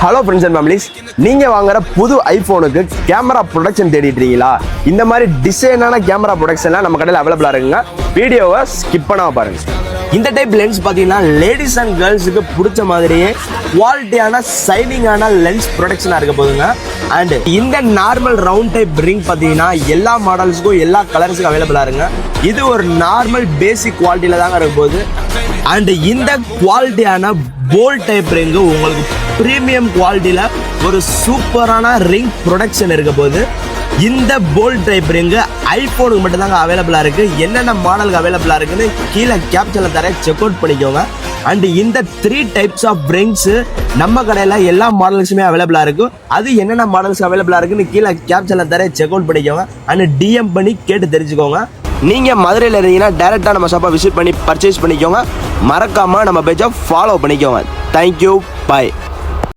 Hello friends and families, நீங்க வாங்குற புது ஐபோனுக்கு கேமரா ப்ரொடக்ஷன் தேடிட்டு இருக்கீங்களா? இந்த மாதிரி டிசைனான கேமரா ப்ரொடக்ஷன்லாம் நம்ம கடையில் அவைலபிளா இருக்குங்க. வீடியோவை ஸ்கிப் பண்ணாம பாருங்க. இந்த டைப் லென்ஸ் பார்த்தீங்கன்னா லேடிஸ் அண்ட் கேர்ள்ஸுக்கு பிடிச்ச மாதிரியே குவாலிட்டியான சைனிங்கான லென்ஸ் ப்ரொடக்ஷனாக இருக்க போதுங்க. அண்ட் இந்த நார்மல் ரவுண்ட் டைப் ரிங் பார்த்தீங்கன்னா எல்லா மாடல்ஸுக்கும் எல்லா கலர்ஸுக்கும் அவைலபிளாக இருங்க. இது ஒரு நார்மல் பேசிக் குவாலிட்டியில் தாங்க இருக்க போகுது. அண்ட் இந்த குவாலிட்டியான போல்ட் டைப் ரிங்கு உங்களுக்கு ப்ரீமியம் குவாலிட்டியில் ஒரு சூப்பரான ரிங் ப்ரொடக்ஷன் இருக்க போது. இந்த போல்ட் டைப் ரிங்கு ஐபோனுக்கு மட்டும் தாங்க அவைலபிளாக இருக்குது. என்னென்ன மாடலுக்கு அவைலபிளாக இருக்குன்னு கீழே கேப்சரில் தர செக் அவுட் பண்ணிக்கோங்க. அண்ட் இந்த 3 டைப்ஸ் ஆஃப் ரிங்ஸு நம்ம கடையில் எல்லா மாடல்ஸுமே அவைலபிளாக இருக்கும். அது என்னென்ன மாடல்ஸ் அவைலபிளாக இருக்குன்னு கீழே கேப்சரில் தர செக் அவுட் பண்ணிக்கோங்க. அண்ட் டிஎம் பண்ணி கேட்டு தெரிஞ்சுக்கோங்க. நீங்கள் மதுரையில் இருந்தீங்கன்னா டேரெக்டாக நம்ம ஷாப்பை விசிட் பண்ணி பர்ச்சேஸ் பண்ணிக்கோங்க. மறக்காமல் நம்ம பேஜை ஃபாலோ பண்ணிக்கோங்க. தேங்க்யூ, பாய்.